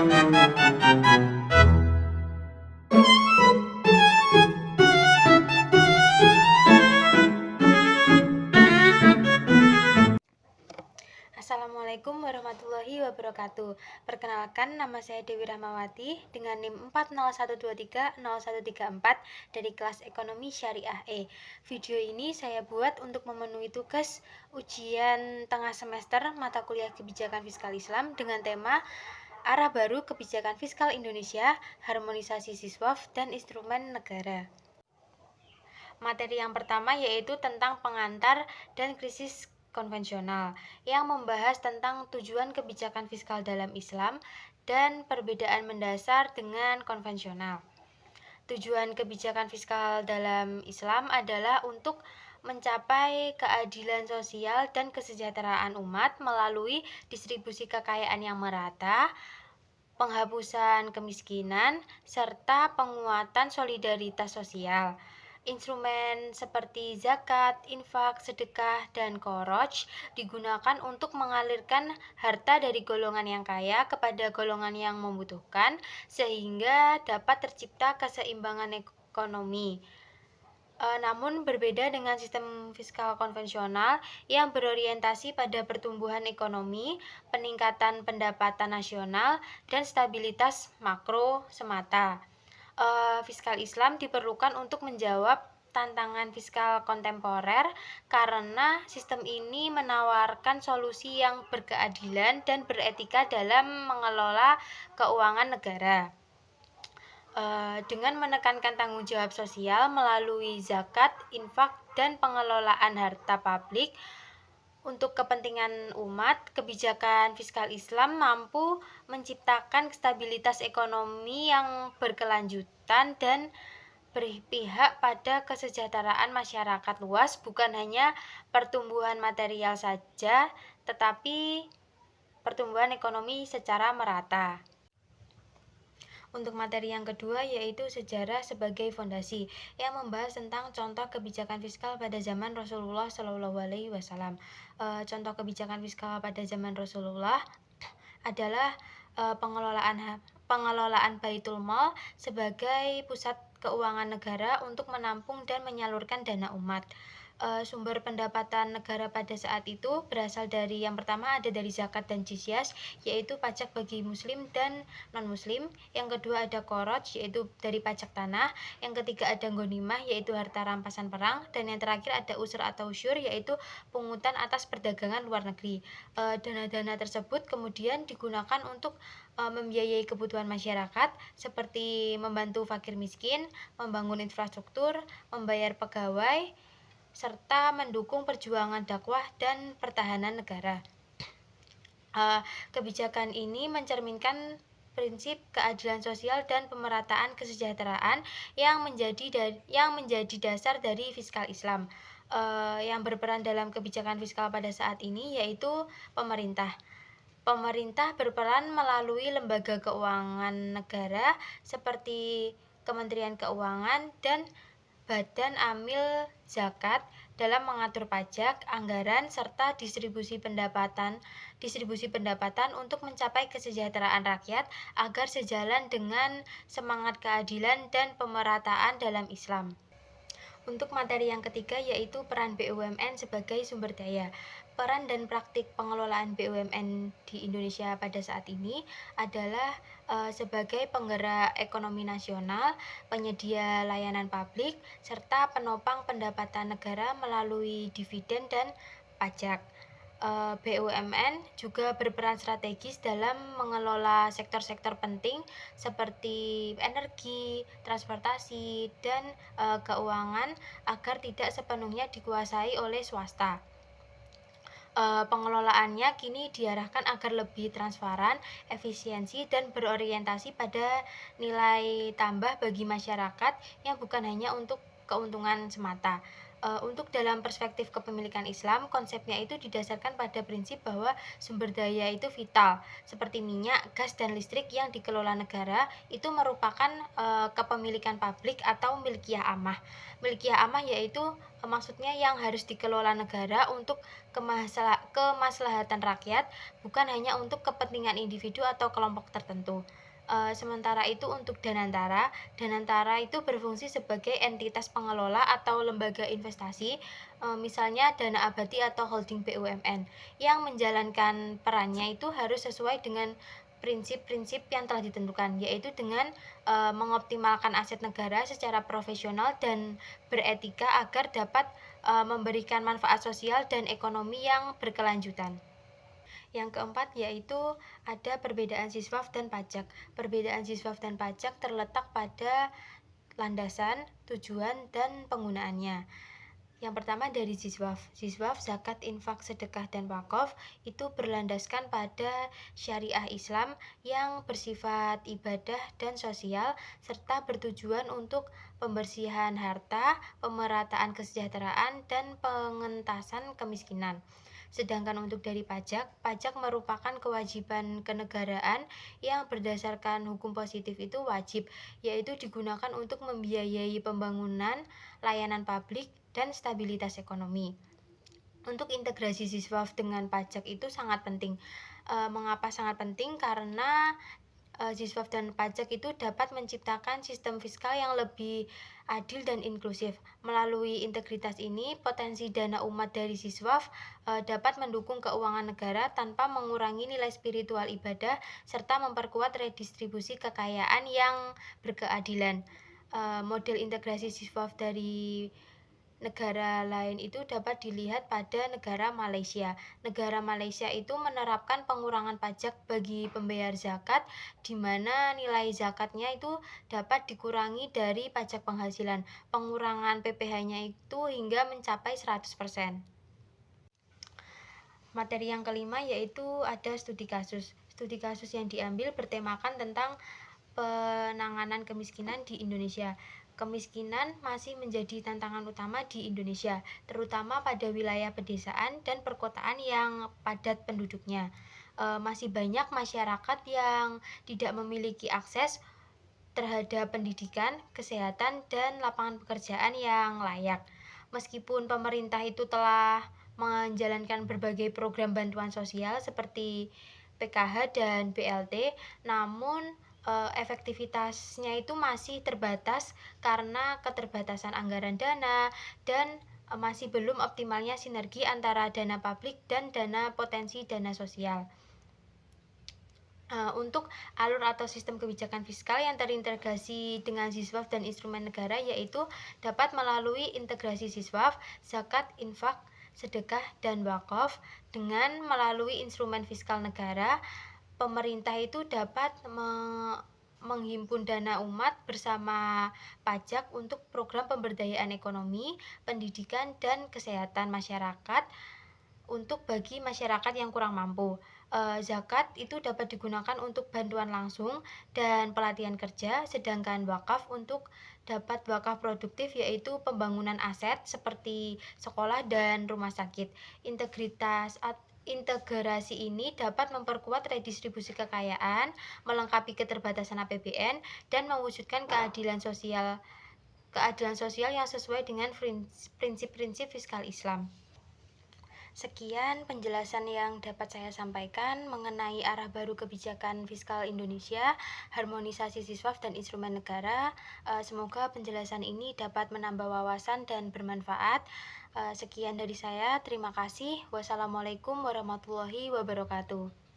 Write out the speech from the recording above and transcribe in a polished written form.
Assalamualaikum warahmatullahi wabarakatuh. Perkenalkan, nama saya Dewi Rahmawati dengan NIM 401230134 dari kelas Ekonomi Syariah E. Video ini saya buat untuk memenuhi tugas ujian tengah semester mata kuliah Kebijakan Fiskal Islam dengan tema Arah Baru Kebijakan Fiskal Indonesia, Harmonisasi Siswaf dan Instrumen Negara. Materi yang pertama yaitu tentang pengantar dan krisis konvensional yang membahas tentang tujuan kebijakan fiskal dalam Islam dan perbedaan mendasar dengan konvensional. Tujuan kebijakan fiskal dalam Islam adalah untuk mencapai keadilan sosial dan kesejahteraan umat melalui distribusi kekayaan yang merata, penghapusan kemiskinan, serta penguatan solidaritas sosial. Instrumen seperti zakat, infak, sedekah, dan koroj digunakan untuk mengalirkan harta dari golongan yang kaya kepada golongan yang membutuhkan sehingga dapat tercipta keseimbangan ekonomi. Namun berbeda dengan sistem fiskal konvensional yang berorientasi pada pertumbuhan ekonomi, peningkatan pendapatan nasional, dan stabilitas makro semata. Fiskal Islam diperlukan untuk menjawab tantangan fiskal kontemporer karena sistem ini menawarkan solusi yang berkeadilan dan beretika dalam mengelola keuangan negara. Dengan menekankan tanggung jawab sosial melalui zakat, infak, dan pengelolaan harta publik untuk kepentingan umat, kebijakan fiskal Islam mampu menciptakan stabilitas ekonomi yang berkelanjutan dan berpihak pada kesejahteraan masyarakat luas, bukan hanya pertumbuhan material saja, tetapi pertumbuhan ekonomi secara merata. Untuk materi yang kedua yaitu sejarah sebagai fondasi yang membahas tentang contoh kebijakan fiskal pada zaman Rasulullah SAW. Contoh kebijakan fiskal pada zaman Rasulullah adalah pengelolaan Baitul Mal sebagai pusat keuangan negara untuk menampung dan menyalurkan dana umat. Sumber pendapatan negara pada saat itu berasal dari yang pertama ada dari zakat dan jizyah, yaitu pajak bagi muslim dan non-muslim. Yang kedua ada koroj, yaitu dari pajak tanah. Yang ketiga ada ghanimah, yaitu harta rampasan perang. Dan yang terakhir ada usur atau usyur, yaitu pungutan atas perdagangan luar negeri. Dana-dana tersebut kemudian digunakan untuk membiayai kebutuhan masyarakat seperti membantu fakir miskin, membangun infrastruktur, membayar pegawai, serta mendukung perjuangan dakwah dan pertahanan negara. Kebijakan ini mencerminkan prinsip keadilan sosial dan pemerataan kesejahteraan yang menjadi dasar dari fiskal Islam. Yang berperan dalam kebijakan fiskal pada saat ini yaitu pemerintah. Pemerintah berperan melalui lembaga keuangan negara seperti Kementerian Keuangan dan Badan Amil Zakat dalam mengatur pajak, anggaran, serta distribusi pendapatan untuk mencapai kesejahteraan rakyat agar sejalan dengan semangat keadilan dan pemerataan dalam Islam. Untuk materi yang ketiga yaitu peran BUMN sebagai sumber daya. Peran dan praktik pengelolaan BUMN di Indonesia pada saat ini adalah sebagai penggerak ekonomi nasional, penyedia layanan publik, serta penopang pendapatan negara melalui dividen dan pajak. BUMN juga berperan strategis dalam mengelola sektor-sektor penting seperti energi, transportasi, dan keuangan agar tidak sepenuhnya dikuasai oleh swasta. Pengelolaannya kini diarahkan agar lebih transparan, efisiensi, dan berorientasi pada nilai tambah bagi masyarakat yang bukan hanya untuk keuntungan semata. Untuk dalam perspektif kepemilikan Islam, konsepnya itu didasarkan pada prinsip bahwa sumber daya itu vital, seperti minyak, gas, dan listrik yang dikelola negara itu merupakan kepemilikan publik atau milkiyah ammah. Milkiyah ammah yaitu maksudnya yang harus dikelola negara untuk kemaslahatan rakyat, bukan hanya untuk kepentingan individu atau kelompok tertentu. Sementara itu untuk Danantara, Danantara itu berfungsi sebagai entitas pengelola atau lembaga investasi, misalnya Dana Abadi atau holding BUMN, yang menjalankan perannya itu harus sesuai dengan prinsip-prinsip yang telah ditentukan, yaitu dengan mengoptimalkan aset negara secara profesional dan beretika agar dapat memberikan manfaat sosial dan ekonomi yang berkelanjutan. Yang keempat yaitu ada perbedaan siswaf dan pajak. Perbedaan siswaf dan pajak terletak pada landasan, tujuan, dan penggunaannya. Yang pertama dari siswaf. Siswaf, zakat, infak, sedekah, dan wakaf itu berlandaskan pada syariah Islam yang bersifat ibadah dan sosial serta bertujuan untuk pembersihan harta, pemerataan kesejahteraan, dan pengentasan kemiskinan. Sedangkan untuk dari pajak, pajak merupakan kewajiban kenegaraan yang berdasarkan hukum positif itu wajib, yaitu digunakan untuk membiayai pembangunan, layanan publik, dan stabilitas ekonomi. Untuk integrasi siswa dengan pajak itu sangat penting. Mengapa sangat penting? Karena siswa dan pajak itu dapat menciptakan sistem fiskal yang lebih adil dan inklusif. Melalui integritas ini, potensi dana umat dari siswa dapat mendukung keuangan negara tanpa mengurangi nilai spiritual ibadah serta memperkuat redistribusi kekayaan yang berkeadilan. Model integrasi siswa dari negara lain itu dapat dilihat pada negara Malaysia. Negara Malaysia itu menerapkan pengurangan pajak bagi pembayar zakat, di mana nilai zakatnya itu dapat dikurangi dari pajak penghasilan. Pengurangan PPh-nya itu hingga mencapai 100%. Materi yang kelima yaitu ada studi kasus. Studi kasus yang diambil bertemakan tentang penanganan kemiskinan di Indonesia. Kemiskinan masih menjadi tantangan utama di Indonesia, terutama pada wilayah pedesaan dan perkotaan yang padat penduduknya. Masih banyak masyarakat yang tidak memiliki akses terhadap pendidikan, kesehatan, dan lapangan pekerjaan yang layak. Meskipun pemerintah itu telah menjalankan berbagai program bantuan sosial seperti PKH dan BLT, namun efektivitasnya itu masih terbatas karena keterbatasan anggaran dana dan masih belum optimalnya sinergi antara dana publik dan dana potensi dana sosial. Untuk alur atau sistem kebijakan fiskal yang terintegrasi dengan siswaf dan instrumen negara yaitu dapat melalui integrasi siswaf, zakat, infak, sedekah, dan wakaf. Dengan melalui instrumen fiskal negara, pemerintah itu dapat menghimpun dana umat bersama pajak untuk program pemberdayaan ekonomi, pendidikan, dan kesehatan masyarakat untuk bagi masyarakat yang kurang mampu. Zakat itu dapat digunakan untuk bantuan langsung dan pelatihan kerja, sedangkan wakaf untuk dapat wakaf produktif yaitu pembangunan aset seperti sekolah dan rumah sakit. Integrasi ini dapat memperkuat redistribusi kekayaan, melengkapi keterbatasan APBN, dan mewujudkan keadilan sosial yang sesuai dengan prinsip-prinsip fiskal Islam. Sekian penjelasan yang dapat saya sampaikan mengenai arah baru kebijakan fiskal Indonesia, harmonisasi siswaf dan instrumen negara. Semoga penjelasan ini dapat menambah wawasan dan bermanfaat. Sekian dari saya, terima kasih. Wassalamualaikum warahmatullahi wabarakatuh.